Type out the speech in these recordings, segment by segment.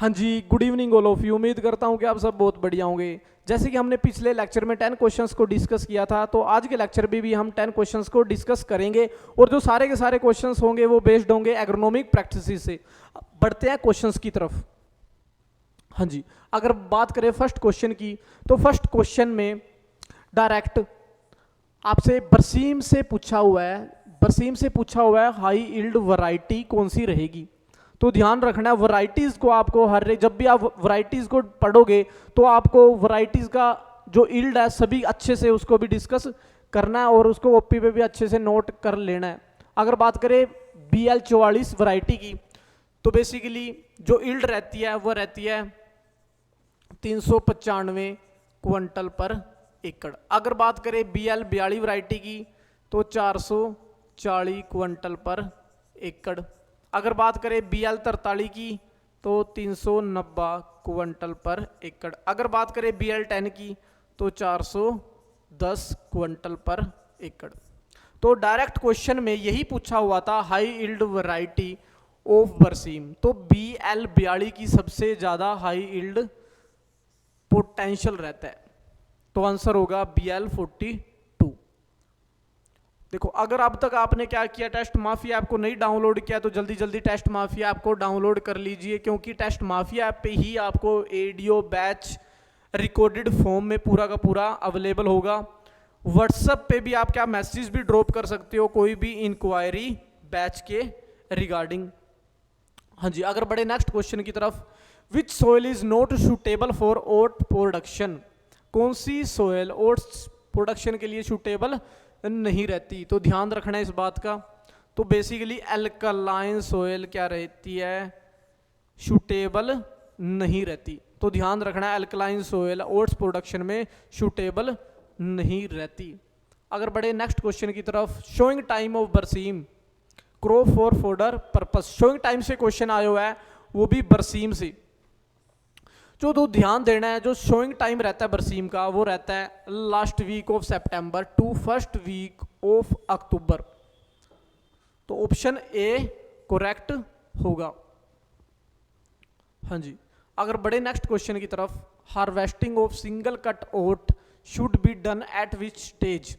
हाँ जी, good evening all of you. उम्मीद करता हूँ कि आप सब बहुत बढ़िया होंगे। जैसे कि हमने पिछले लेक्चर में 10 क्वेश्चंस को डिस्कस किया था, तो आज के लेक्चर में भी हम 10 क्वेश्चंस को डिस्कस करेंगे और जो सारे के सारे क्वेश्चंस होंगे वो बेस्ड होंगे एग्रोनॉमिक प्रैक्टिसेस से। बढ़ते हैं क्वेश्चंस की तरफ। हाँ जी, अगर बात करें फर्स्ट क्वेश्चन की, तो फर्स्ट क्वेश्चन में डायरेक्ट आपसे बरसीम से पूछा हुआ है। बरसीम से पूछा हुआ है हाई यील्ड वैरायटी कौन सी रहेगी। तो ध्यान रखना, वैरायटीज को आपको जब भी आप वैरायटीज को पढ़ोगे तो आपको वैरायटीज का जो यील्ड है सभी अच्छे से उसको भी डिस्कस करना है और उसको ओपी पे भी अच्छे से नोट कर लेना है। अगर बात करें BL44 वैरायटी की, तो बेसिकली जो यील्ड रहती है वो रहती है 395 क्विंटल पर एकड़। अगर बात करें BL42 वैरायटी की, तो 440 क्विंटल पर एकड़। अगर बात करें BL43 की, तो 390 क्विंटल पर एकड़। अगर बात करें BL10 की, तो 410 क्विंटल पर एकड़। तो डायरेक्ट क्वेश्चन में यही पूछा हुआ था, हाई यील्ड वैरायटी ऑफ बरसीम। तो BL42 की सबसे ज़्यादा हाई यील्ड पोटेंशियल रहता है, तो आंसर होगा BL42। देखो, अगर अब तक आपने क्या किया, टेस्ट माफिया ऐप को नहीं डाउनलोड किया, तो जल्दी जल्दी टेस्ट माफिया ऐप को डाउनलोड कर लीजिए, क्योंकि टेस्ट माफिया ऐप पे ही आपको ऑडियो बैच रिकॉर्डेड फॉर्म में पूरा का पूरा अवेलेबल होगा। व्हाट्सएप पे भी आप क्या मैसेज भी ड्रॉप कर सकते हो कोई भी इंक्वायरी बैच के रिगार्डिंग। हाँ जी, अगर बढ़े नेक्स्ट क्वेश्चन की तरफ, which soil is not suitable for oat production. कौन सी सोयल ओट्स प्रोडक्शन के लिए सुटेबल नहीं रहती। तो ध्यान रखना है इस बात का। तो बेसिकली एल्कलाइन सोयल क्या रहती है, सुटेबल नहीं रहती। तो ध्यान रखना है, एल्कलाइन सोयल ओट्स प्रोडक्शन में सुटेबल नहीं रहती। अगर बढ़े नेक्स्ट क्वेश्चन की तरफ, शोइंग टाइम ऑफ बरसीम crop for fodder purpose. Showing time से क्वेश्चन आया हुआ है, वो भी बरसीम से। जो तो ध्यान देना है, जो शोइंग टाइम रहता है बरसीम का, वो रहता है last week of September to first week of October. तो ऑप्शन ए करेक्ट होगा। हाँ जी, अगर बढ़े नेक्स्ट क्वेश्चन की तरफ, harvesting of single cut oat should be done at which stage.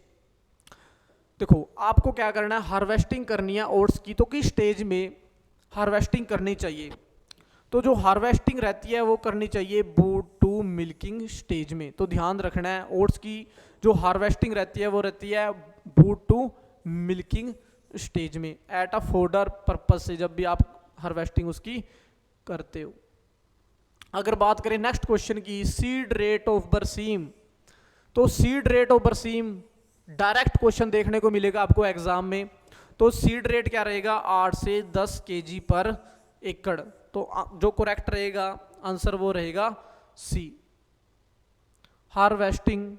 देखो, आपको क्या करना है, हार्वेस्टिंग करनी है ओट्स की, तो किस स्टेज में हार्वेस्टिंग करनी चाहिए। तो जो हार्वेस्टिंग रहती है वो करनी चाहिए बूट टू मिल्किंग स्टेज में। तो ध्यान रखना है, ओट्स की जो हार्वेस्टिंग रहती है वो रहती है बूट टू मिल्किंग स्टेज में, एट अ फोडर पर्पस से जब भी आप हार्वेस्टिंग उसकी करते हो। अगर बात करें नेक्स्ट क्वेश्चन की, सीड रेट ऑफ बरसीम। तो सीड रेट ऑफ बरसीम डायरेक्ट क्वेश्चन देखने को मिलेगा आपको एग्जाम में। तो सीड रेट क्या रहेगा, 8 से 10 kg पर एकड़। तो जो करेक्ट रहेगा आंसर वो रहेगा C. Harvesting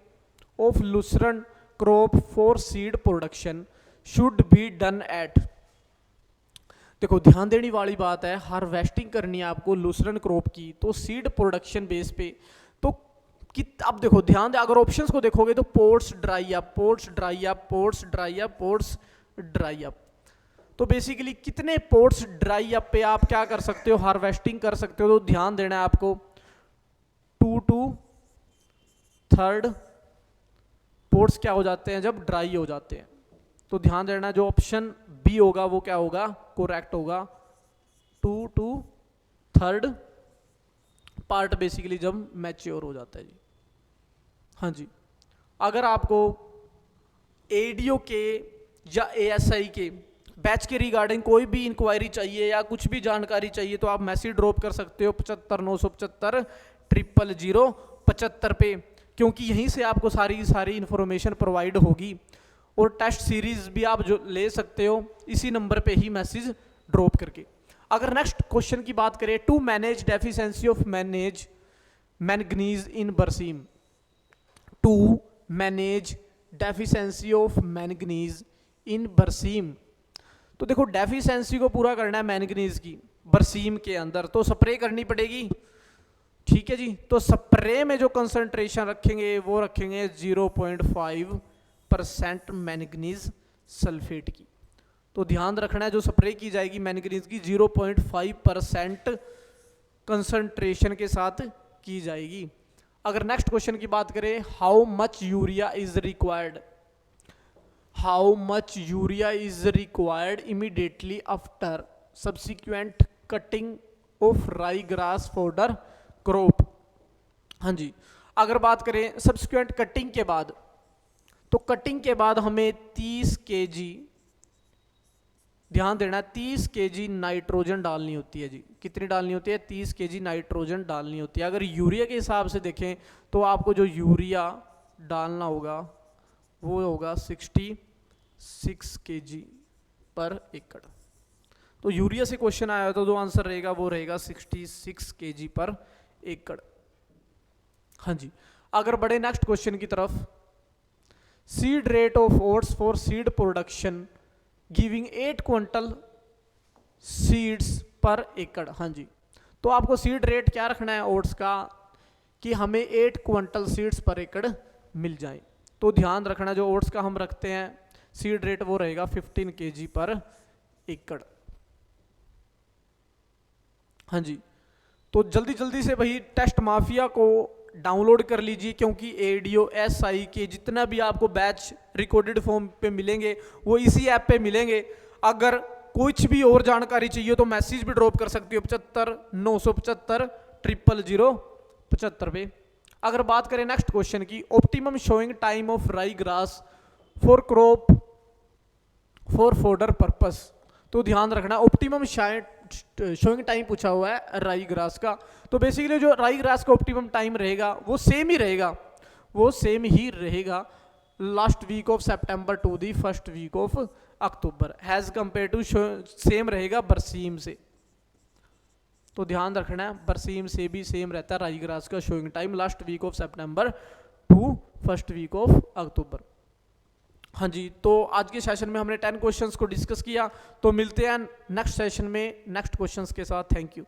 of lucerne crop for seed production should be done at. देखो, ध्यान देने वाली बात है, हार्वेस्टिंग करनी है आपको लूसरन क्रॉप की, तो सीड प्रोडक्शन बेस पे। तो अब देखो ध्यान दे, अगर ऑप्शंस को देखोगे तो ports dry up, ports dry up, ports dry up, ports dry up. तो बेसिकली कितने पोर्ट्स ड्राई अप पे आप क्या कर सकते हो, हार्वेस्टिंग कर सकते हो। तो ध्यान देना है आपको, 2 to 3rd पोर्ट्स क्या हो जाते हैं जब ड्राई हो जाते हैं। तो ध्यान देना, जो ऑप्शन बी होगा वो क्या होगा, करेक्ट होगा। 2 to 3rd पार्ट बेसिकली जब मैच्योर हो जाता है जी। हाँ जी, अगर आपको एडीओ के या ASI के बैच के रिगार्डिंग कोई भी इंक्वायरी चाहिए या कुछ भी जानकारी चाहिए, तो आप मैसेज ड्रॉप कर सकते हो 75 975 000 75 पे, क्योंकि यहीं से आपको सारी की सारी इन्फॉर्मेशन प्रोवाइड होगी। और टेस्ट सीरीज भी आप जो ले सकते हो इसी नंबर पे ही मैसेज ड्रॉप करके। अगर नेक्स्ट क्वेश्चन की बात करें, to manage deficiency of manganese in berseem. To manage deficiency of manganese in berseem. तो देखो, डेफिशिएंसी को पूरा करना है मैंगनीज की बरसीम के अंदर, तो स्प्रे करनी पड़ेगी। ठीक है जी, तो स्प्रे में जो कंसंट्रेशन रखेंगे वो रखेंगे 0.5% मैंगनीज सल्फेट की। तो ध्यान रखना है, जो स्प्रे की जाएगी मैंगनीज की 0.5% कंसंट्रेशन के साथ की जाएगी। अगर नेक्स्ट क्वेश्चन की बात करें, how much urea is required, how much urea is required immediately after subsequent cutting of राई ग्रास फॉडर क्रॉप। हाँ जी, अगर बात करें सब्सिक्वेंट कटिंग के बाद, तो कटिंग के बाद हमें 30 kg, ध्यान देना, 30 kg नाइट्रोजन डालनी होती है जी। कितनी डालनी होती है? 30 kg नाइट्रोजन डालनी होती है। अगर यूरिया के हिसाब से देखें तो आपको जो यूरिया डालना होगा वो होगा 66 kg पर एकड़। तो यूरिया से क्वेश्चन आया तो जो आंसर रहेगा वो रहेगा 66 kg पर एकड़। हाँ जी, अगर बढ़े नेक्स्ट क्वेश्चन की तरफ, seed rate of oats for seed production giving 8 quintal seeds पर एकड़। हाँ जी, तो आपको सीड रेट क्या रखना है ओट्स का कि हमें 8 क्विंटल सीड्स पर एकड़ मिल जाए। तो ध्यान रखना, जो ओट्स का हम रखते हैं सीड रेट वो रहेगा 15 kg पर एकड़। हाँ जी, तो जल्दी जल्दी से भाई टेस्ट माफिया को डाउनलोड कर लीजिए, क्योंकि एडीओ एसआई के जितना भी आपको बैच रिकॉर्डेड फॉर्म पे मिलेंगे वो इसी ऐप पे मिलेंगे। अगर कुछ भी और जानकारी चाहिए तो मैसेज भी ड्रॉप कर सकते हो 75 975 000 75 पे। अगर बात करें नेक्स्ट क्वेश्चन की, ऑप्टिमम शोइंग टाइम ऑफ राई grass for crop for fodder purpose. तो ध्यान रखना, ऑप्टिमम शोइंग टाइम पूछा हुआ है राई ग्रास का। तो बेसिकली जो राई ग्रास का ऑप्टिमम टाइम रहेगा वो सेम ही रहेगा, वो सेम ही रहेगा last week of September to the first week of October has compare to same रहेगा बरसीम से। तो ध्यान रखना है, बरसीम से भी सेम रहता है राई ग्रास का sowing time last week of September to first week of October. हाँ जी, तो आज के सेशन में हमने 10 क्वेश्चंस को डिस्कस किया। तो मिलते हैं नेक्स्ट सेशन में नेक्स्ट क्वेश्चंस के साथ। Thank you.